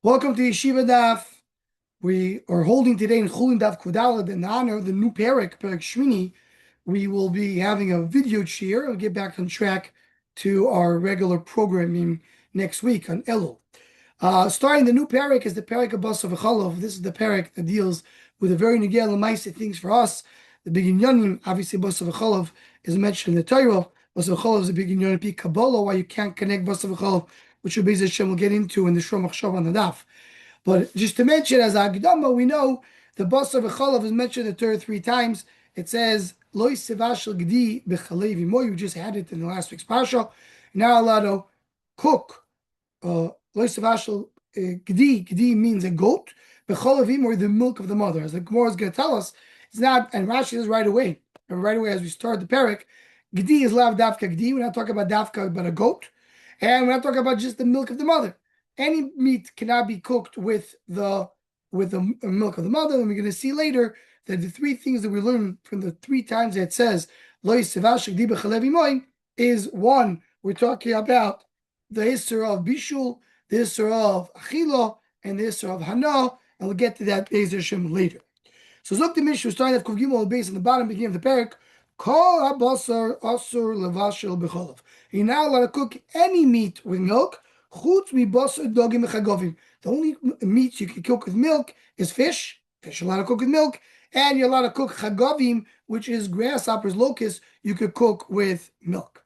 Welcome to Yeshiva Daf. We are holding today in Chulin Daf Kudalad in honor of the new Perik Shmini. We will be having a video cheer. We'll get back on track to our regular programming next week on Elul. Starting the new Perik is the Perik of Basar V'Cholov. This is the Perik that deals with a very negel l'maisa things for us. The big inyanim, obviously Basar V'Cholov is mentioned in the Torah. Basar V'Cholov is a big inyan in Kabbalah, why you can't connect Basar V'Cholov, which Beis Hashem will get into in the Shor Machshav on the Daf. But just to mention, as Agdama, we know the Basar V'Chalav is mentioned in the Torah 3 times. It says, Lo Yisevashel Gdi B'Chalev Imo. You just had it in the last week's Parsha. You're not allowed to cook. Lo Yisevashel Gdi. Gdi means a goat. B'Chalev Imo, or the milk of the mother. As the Gemara is going to tell us, it's not, and Rashi says right away as we start the parak, Gdi is lav dafka Gdi. We're not talking about dafka, but a goat. And we're not talking about just the milk of the mother. Any meat cannot be cooked with the milk of the mother. And we're going to see later that the 3 things that we learn from the 3 times that it says is 1, we're talking about the Isser of Bishul, the Isser of Achila, and the Isser of Hana, and we'll get to that Beis Hashem later. So Zok the Mishnah, starting at Kuf Gimel base on the bottom, beginning of the parak, Kol habasar asur levashel b'cholav. You're not allowed to cook any meat with milk. Chutz mi basar dogim v'chagovim. The only meat you can cook with milk is fish. Fish you're allowed to cook with milk, and you're allowed to cook chagovim, which is grasshoppers, locusts. You could cook with milk.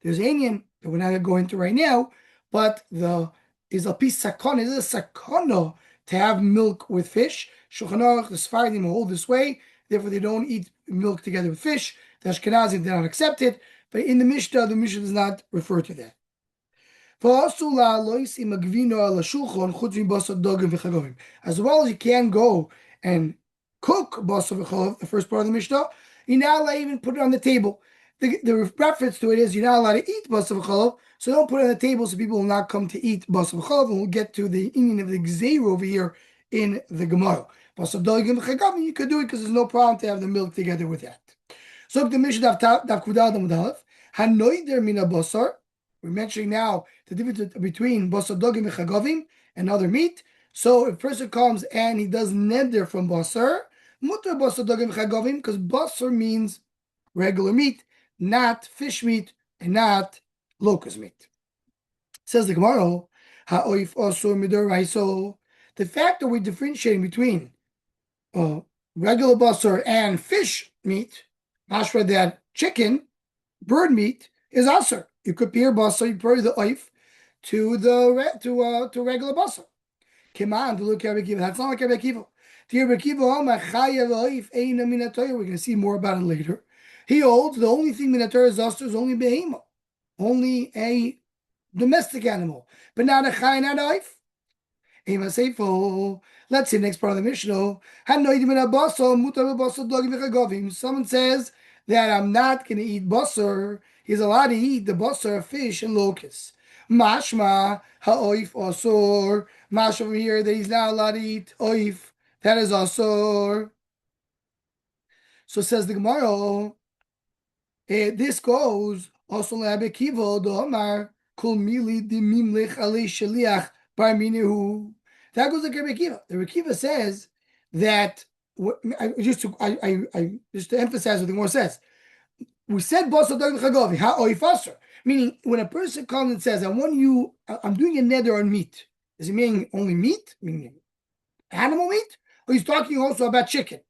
There's an Indian that we're not going to go into right now, but is a piece sakana. Is a sakana to have milk with fish. Shulchan Aruch, the Sephardim hold this way. Therefore, they don't eat milk together with fish. The Ashkenazim did not accept it, but in the Mishnah does not refer to that. As well as you can go and cook basar v'cholov, the first part of the Mishnah, you're not allowed to even put it on the table. The reference to it is you're not allowed to eat basar v'cholov, so don't put it on the table so people will not come to eat basar v'cholov, and we'll get to the meaning of the gzeir over here in the Gemara. Basar dogim v'chagavim, you could do it because there's no problem to have the milk together with that. So the Mishnah daf kudal amud aleph hanoider mina basar. We're mentioning now the difference between basar dogim and chagavim and other meat. So if a person comes and he does neder from basar, mutar basar dogim chagavim, because basar means regular meat, not fish meat and not locust meat. Says the Gemara, ha'oif asur midoraiso. The fact that we're differentiating between regular basar and fish meat, mashra that chicken, bird meat, is asur. You could pair basar, you pair the oif to regular basar. Keman to look at Rebbe Kiva. That's not like Rebbe Kiva. We're going to see more about it later. He holds the only thing minator is asur is only behema, only a domestic animal, but not a chay, not a oif. Let's see the next part of the Mishnah. Someone says that I'm not going to eat basar. He's allowed to eat the basar of fish and locusts. Mashma ha'oif asur. Mash over here that he's not allowed to eat oif. That is asur. So says the Gemara. This goes also Rebbe Kiva the Omar kol mili dimimlich alei sheliach bar minehu. That goes like Rebbe Kiva. The Rebbe Kiva says that just to emphasize what the Gemara says. We said basar dogim chagavi ha'oif asur, meaning when a person comes and says, I'm doing a neder on meat. Does he mean only meat, meaning animal meat, or he's talking also about chicken?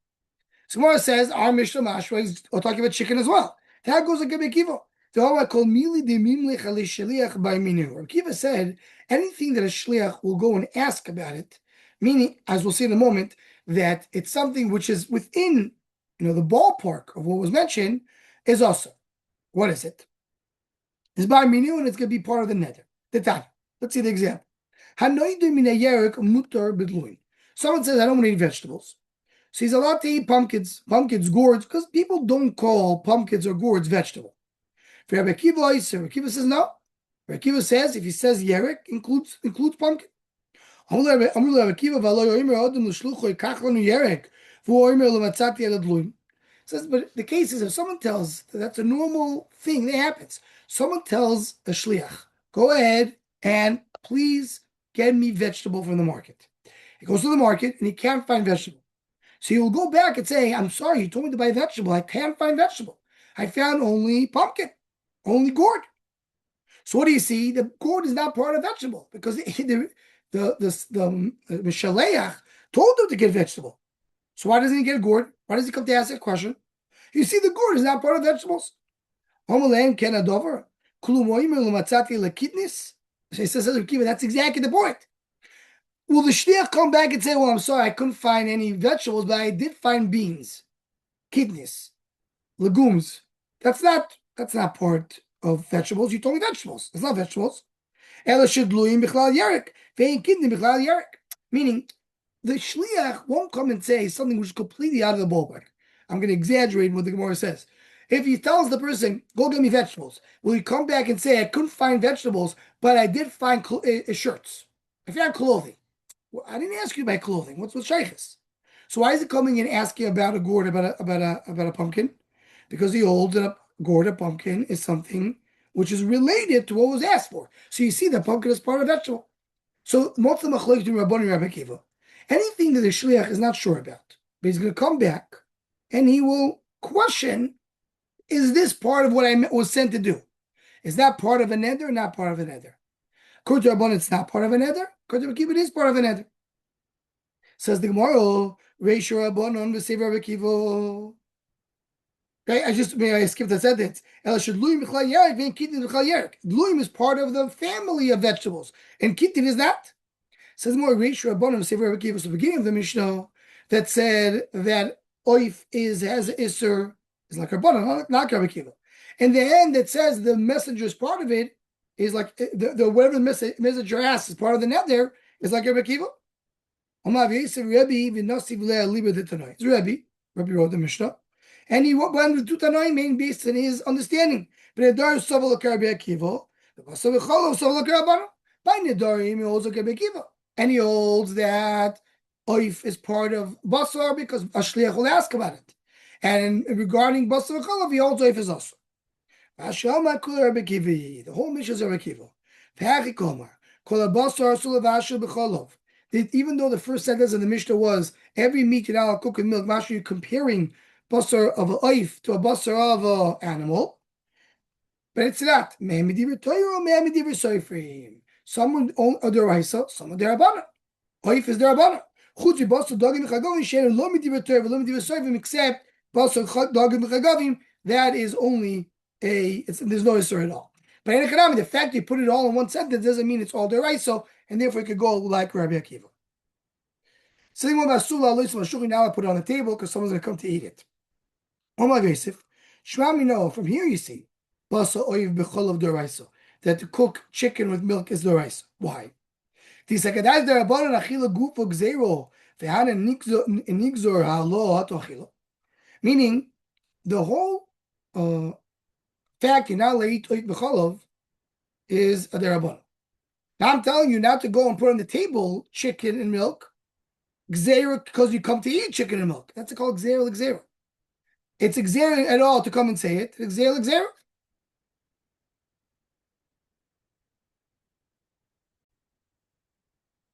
So Gemara says our Mishnah Mashra is talking about chicken as well. That goes like Rebbe Kiva. Kiva said anything that a shliach will go and ask about it, meaning, as we'll see in a moment, that it's something which is within the ballpark of what was mentioned, is also. What is it? It's by minu, and it's going to be part of the neder. The Tanya. Let's see the example. Someone says, I don't want to eat vegetables. So he's allowed to eat pumpkins, gourds, because people don't call pumpkins or gourds vegetable. For Rebbe Kiva says no. Rebbe Kiva says if he says yerek includes pumpkin. Says, but the case is if someone tells that's a normal thing that happens. Someone tells a shliach, go ahead and please get me vegetable from the market. He goes to the market and he can't find vegetable. So he will go back and say, I'm sorry, you told me to buy vegetable. I can't find vegetable. I found only pumpkin, only gourd. So what do you see? The gourd is not part of vegetable because the Mishaleach told him to get vegetable. So why doesn't he get a gourd? Why does he come to ask that question? You see, the gourd is not part of vegetables. He says, that's exactly the point. Will the shliach come back and say, well, I'm sorry, I couldn't find any vegetables, but I did find beans, kidneys, legumes. That's not part of vegetables. You told me vegetables. It's not vegetables. Meaning, the shliach won't come and say something which is completely out of the ballpark. I'm going to exaggerate what the Gemara says. If he tells the person, go get me vegetables, will he come back and say, I couldn't find vegetables, but I did find shirts. I found clothing. Well, I didn't ask you about clothing. What's with shaykhs? So why is he coming and asking about a gourd, about a pumpkin? Because he holds that a gourd, a pumpkin, is something which is related to what was asked for. So you see, the pumpkin is part of vegetable. So most of the machlokes between Rabboni and Rabbi Akiva, anything that the shliach is not sure about, but he's going to come back and he will question: is this part of what I was sent to do? Is that part of a neder or not part of a neder? According to Rabboni, it's not part of a neder. According to Rabbi Akiva, it is part of a neder. Says the Gemara, Reish Rabbanon v'Sev Rabbi Akiva. Okay, I skipped the sentence. Luim is part of the family of vegetables, and kitin is not. Says more Reish Rabbanon v'Sev Rabbi Akiva. So the beginning of the Mishnah that said that oif has iser is like Rabbanon, not Rabbi Akiva. And the end that says the messenger is part of it is like the whatever the messenger asks is part of the net there is like Rabbi Akiva. It's Rabbi wrote the Mishnah, and he went with two Tanoim based on his understanding. But Nedar Sovel Rabbi Akiva, the Basar V'Chol Sovel Rabbanon. By Nedarim, he holds like Rabbi Akiva, and he holds that oif is part of Basar because Ashliach will ask about it. And regarding Basar V'Chol, he holds oif is also. The whole Mishnah is Rabbi Akiva. Even though the first sentence of the Mishnah was every meat you're not cook with milk, Masha, you're comparing basar of a oif to a basar of an animal, but it's not. Some are deraisa, some are derabana. Oif is derabana. Except basar dagim v'chagavim, that is only there's no isser at all. But in economy, the fact you put it all in one sentence doesn't mean it's all deraisa, and therefore it could go like Rabbi Akiva. Something about Sula, now I put it on the table because someone's going to come to eat it. From here you see that to cook chicken with milk is deraisa. Why? Meaning, the whole fact you're not allowed to eat b'cholov is a derabon. Now I'm telling you not to go and put on the table chicken and milk, gzeira, because you come to eat chicken and milk. That's called gzeira l'gzeira. It's gzeira at all to come and say it. Gzeira l'gzeira.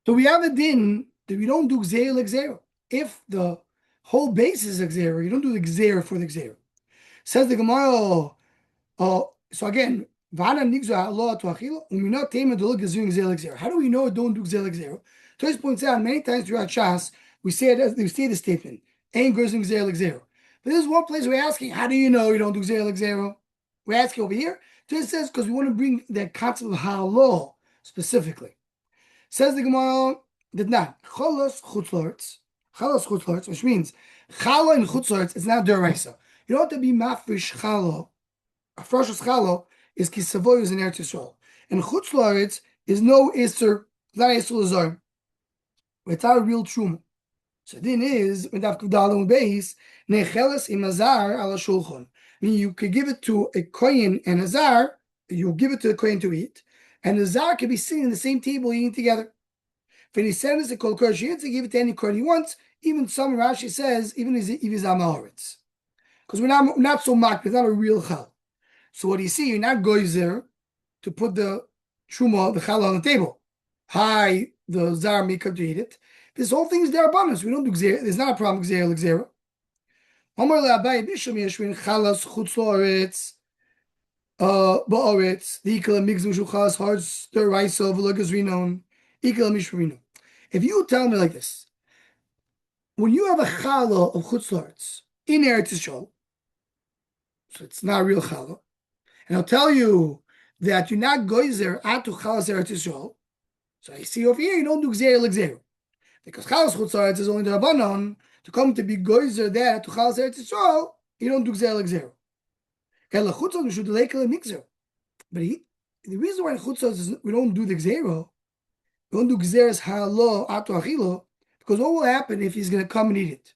So we have a din that we don't do gzeira l'gzeira. If the whole base is gzeira, you don't do the gzeira for the gzeira. Says the Gemara. So again, how do we know it don't do gzeira l'gzeira? Toys points out many times throughout Shas we say the statement ain't gzeira l'gzeira. But this is one place we're asking, how do you know you don't do gzeira l'gzeira? We're asking over here. Toys says because we want to bring the concept of halal specifically. Says the Gemara that not chalos chutzlorts, which means chala and chutzlorts is not deraisa. You don't have to be mafresh chala. A freshus chala is kisavoyus in Eretz Yisrael, and chutzlorts is no iser, not iser l'zar. It's not a real truma. So then is when daf kudalum base necheles imazar ala shulchan. Meaning you could give it to a kohen and a zar. You'll give it to the kohen to eat, and the zar could be sitting in the same table eating together. When he sends a kol kol to give it to any kohen he wants. Even some Rashi says even if he's amaretz, because we're not so mock. It's not a real chal. So what do you see? You're not goyzer to put the truma, the challah on the table. Hi, the zar may come to eat it. This whole thing is derabbanan. We don't do gzera. There's not a problem gzera l'gzera. Amar le'abai bisham yeshvin chalas chutz la'aretz ba'aretz the ikala migzum shuchas hard stir raiso v'lagazrinon ikala mishvino. If you tell me like this, when you have a challah of chutz la'aretz in Eretz Yisrael, so it's not real challah, and I'll tell you that you're not goyzer atu chalas Eretz Yisrael. So I see over here you don't do gzera l'gzera. Because chalas chutz la'aretz is only the rabbanon to come to be goyzer there to chalas Eretz Yisrael. You don't do gzera l'gzera. But the reason why chutzos is we don't do the gzera, we don't do gzeras halo atu achilo, because what will happen if he's going to come and eat it?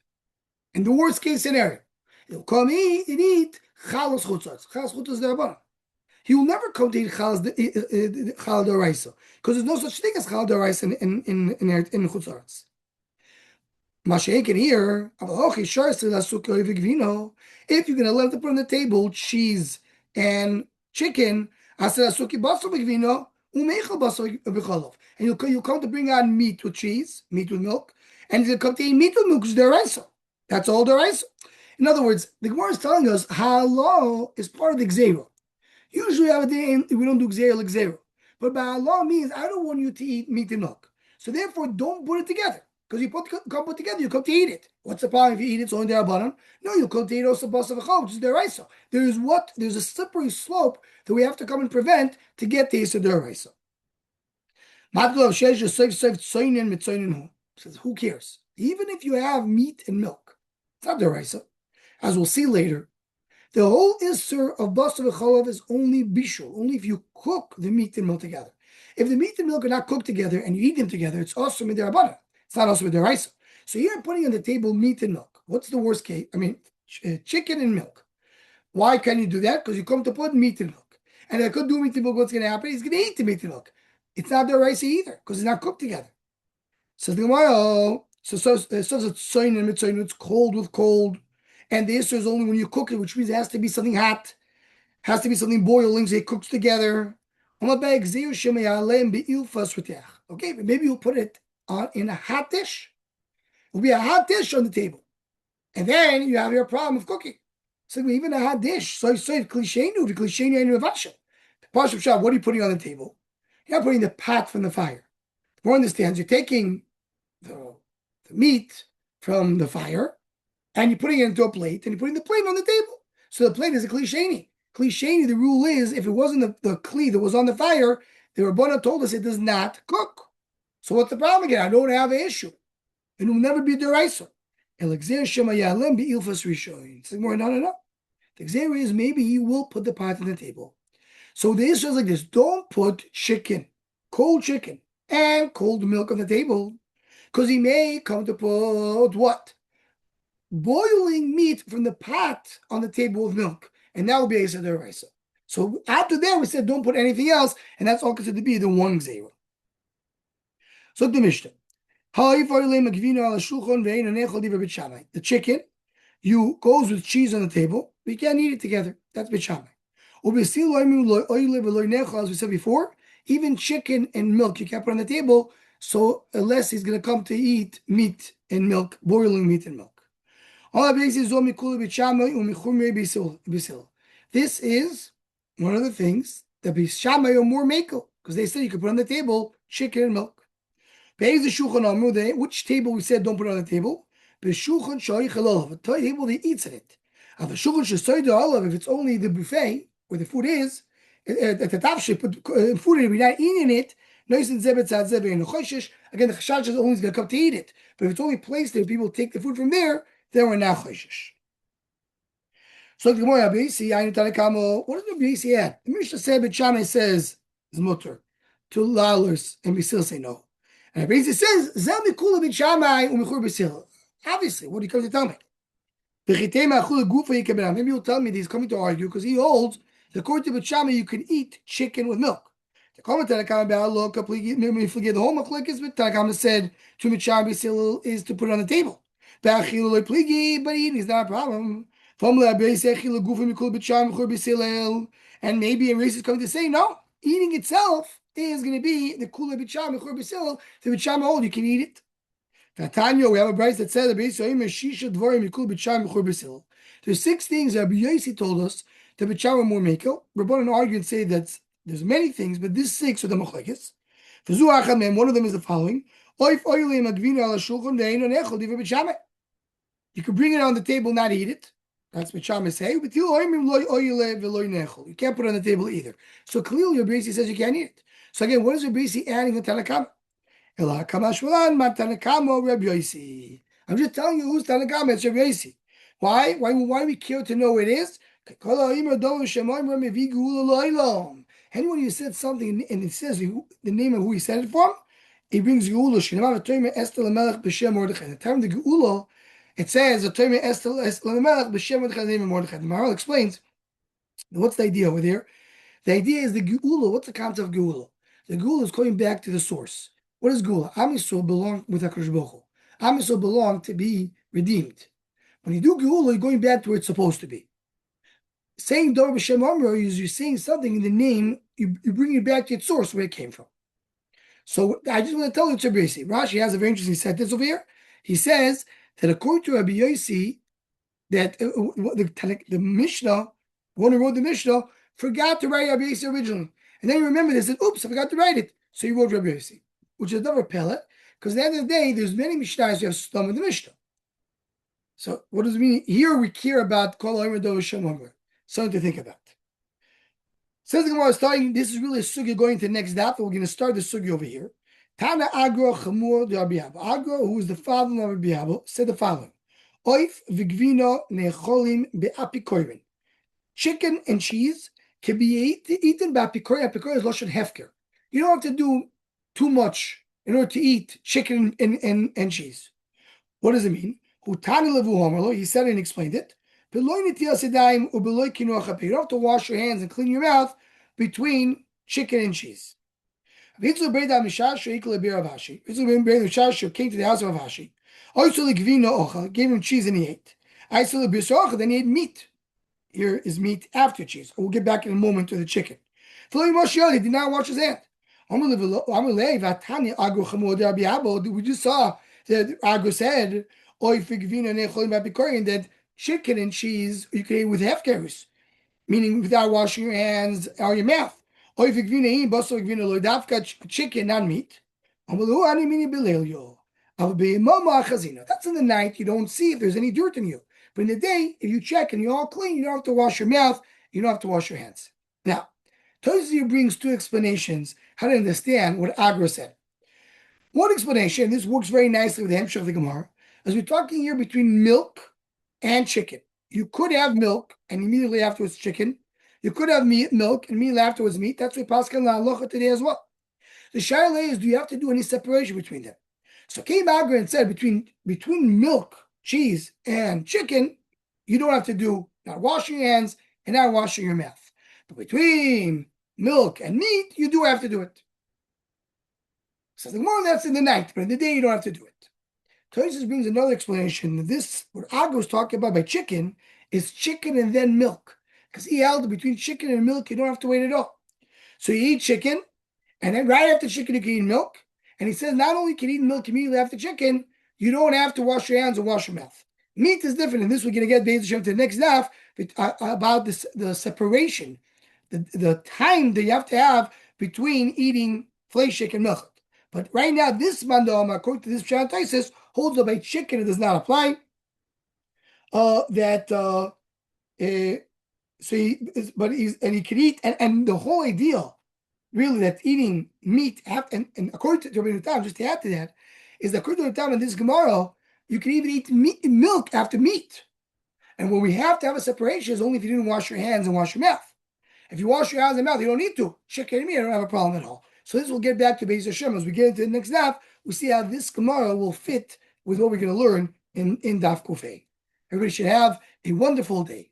In the worst case scenario, he'll come eat chalas chutzos. Chalas chutzos is the rabbanon. He will never come to eat challah d'oraisa because there's no such thing as challah d'oraisa in chutz la'aretz. Mashenkin here, if you're going to let them put on the table cheese and chicken, and you'll come to bring on meat with cheese, meat with milk, and he's going to come to eat meat with milk, which is d'oraisa. That's all d'oraisa. In other words, the Gemara is telling us halal is part of the gzera. Usually, we don't do gzera l'gzera, but by halal means I don't want you to eat meat and milk. So therefore, don't put it together. Because you come put together, you come to eat it. What's the problem if you eat it? It's only derabbanan. No, you come to eat also basa v'chol, which is deraisa. There's a slippery slope that we have to come and prevent to get the issur deraisa. Says, who cares? Even if you have meat and milk, it's not deraisa. As we'll see later, the whole issur of basa v'chol is only bishul, only if you cook the meat and milk together. If the meat and milk are not cooked together and you eat them together, it's also derabbanan. It's not also with the rice. So you're putting on the table meat and milk. What's the worst case? I mean, chicken and milk. Why can you do that? Because you come to put meat and milk. And if I could do meat and milk, what's going to happen? He's going to eat the meat and milk. It's not the rice either because it's not cooked together. So the Gemara, it says it's soin and mitzoin, it's cold with cold. And the issur is only when you cook it, which means it has to be something hot. Has to be something boiling so it cooks together. Okay, but maybe you'll put it in a hot dish. It will be a hot dish on the table. And then you have your problem of cooking. So even a hot dish, what are you putting on the table? You're not putting the pot from the fire. More understands, you're taking the meat from the fire and you're putting it into a plate and you're putting the plate on the table. So the plate is a klisheni. Klisheni, the rule is if it wasn't the kli that was on the fire, the Rabbana told us it does not cook. So what's the problem again? I don't have an issue. It will never be deraisa. No. The gzera is maybe he will put the pot on the table. So the issue is like this. Don't put cold chicken, and cold milk on the table. Because he may come to put what? Boiling meat from the pot on the table with milk. And that will be a deraisa. So after that, we said don't put anything else. And that's all considered to be the one gzera. So the Mishnah. The chicken, you goes with cheese on the table, but you can't eat it together. That's b'shamai. As we said before, even chicken and milk you can't put on the table, so unless he's going to come to eat meat and milk, boiling meat and milk. This is one of the things that b'shamai are more makel, because they said you could put on the table chicken and milk. Which table we said don't put it on the table? A table that eats at it. If it's only the buffet where the food is, at the top shape, put food in, we're not eating it. Again, the chashash is only going to come to eat it. But if it's only placed there, people take the food from there, then we're not choshesh. So the Gemara, what does the Rabbi add? The Mishnah said, but Shammai says is mutter. Two lalers and we still say no. And it says, obviously, what he comes to tell me. Maybe he'll tell me that he's coming to argue because he holds that according to B'Shamai, you can eat chicken with milk. The comment that I come about, look, maybe if we get the whole machlekes, but Tanakama said to B'Shamai is to put it on the table. But eating is not a problem. And maybe a race is coming to say, no, eating itself is going to be the kula b'cham mechur b'sil. The b'cham hold, you can eat it. Tanya, we have a brayz that said there's 6 things that Rabbi Yossi told us that b'cham are more mekel. Rabbanan argue and say that there's many things, but these 6 are the machlekes. One of them is the following: you can bring it on the table, not eat it. That's what Shama say. But you can't put it on the table either. So clearly, Rabbi Yossi says you can't eat it. So again, what is Rabbi Yossi adding in Tanakama? I'm just telling you who's Tanakama. It's Rabbi Yossi. Why? Why do we care to know what it is? Anyone who said something and it says the name of who he said it from, he brings Geula. The term the Geula, it says the Maharal explains what's the idea over there. The idea is the Geula. What's the concept of Geula? The Geula is going back to the source. What is Geula? Am Yisrael belong with HaKadosh Baruch Hu. Am Yisrael belong to be redeemed. When you do Geula, you're going back to where it's supposed to be. Saying Dor B'Shem Amro is you're saying something in the name, you bring it back to its source where it came from. So I just want to tell you Rabbi Yossi. Rashi has a very interesting sentence over here. He says that according to Rabbi Yossi, that the Mishnah, one who wrote the Mishnah, forgot to write Rabbi Yossi originally. And then he remembered, he said, oops, I forgot to write it. So he wrote Rabbi Yossi, which is another pellet, because at the end of the day, there's many Mishnahs who have stum in the Mishnah. So what does it mean? Here we care about Kol Ha'omer Do Hashem Omer. Something to think about. Says the Gemara, starting, this is really a sugya going to the next daf, we're going to start the sugya over here. Tana Agro Chamur de Rabbi Abba. Agro, who is the father of Rabbi Abba, said the following: Oif v'gvino necholim be'apikorin. Chicken and cheese can be eaten be'apikorin. Apikorin is lashon hefker. You don't have to do too much in order to eat chicken and cheese. What does it mean? He said and explained it. You don't have to wash your hands and clean your mouth between chicken and cheese. Came to the house of Avashi. Gave him cheese and he ate. Then he ate meat. Here is meat after cheese. We'll get back in a moment to the chicken. He did not wash his hand. We just saw that Agro said that chicken and cheese you can eat with hefkerus, meaning without washing your hands or your mouth. Chicken, not meat. That's in the night. You don't see if there's any dirt in you. But in the day, if you check and you're all clean, you don't have to wash your mouth. You don't have to wash your hands. Now, Tosfos brings 2 explanations how to understand what Agro said. One explanation, this works very nicely with the Hemshech of the Gemara, as we're talking here between milk and chicken. You could have milk and immediately afterwards chicken. You could have milk and immediately afterwards meat. That's what Pascal and Halacha today as well. The shaila is, do you have to do any separation between them? So came Agra and said between milk, cheese, and chicken, you don't have to do not washing your hands and not washing your mouth. But between milk and meat, you do have to do it. So the more that's in the night, but in the day you don't have to do it. Tosfos brings another explanation. This, what Agro was talking about by chicken, is chicken and then milk. Because he held between chicken and milk, you don't have to wait at all. So you eat chicken, and then right after chicken, you can eat milk. And he says not only can you eat milk immediately after chicken, you don't have to wash your hands or wash your mouth. Meat is different, and this we're going to get Be'ez Hashem to the next daf about this, the separation, the time that you have to have between eating flesh and milk. But right now, this mandam, according to this Tosfos, holds that by chicken it does not apply. He can eat, and the whole idea, really, that eating meat and according to Rabbi Tam, just to add to that, is that according to Rabbi Tam in this Gemara, you can even eat milk after meat. And when we have to have a separation is only if you didn't wash your hands and wash your mouth. If you wash your hands and mouth, you don't need to. Chicken and meat, I don't have a problem at all. So this will get back to Be'ez Hashem. As we get into the next daf, we see how this Gemara will fit with what we're going to learn in Daf Kufay. Everybody should have a wonderful day.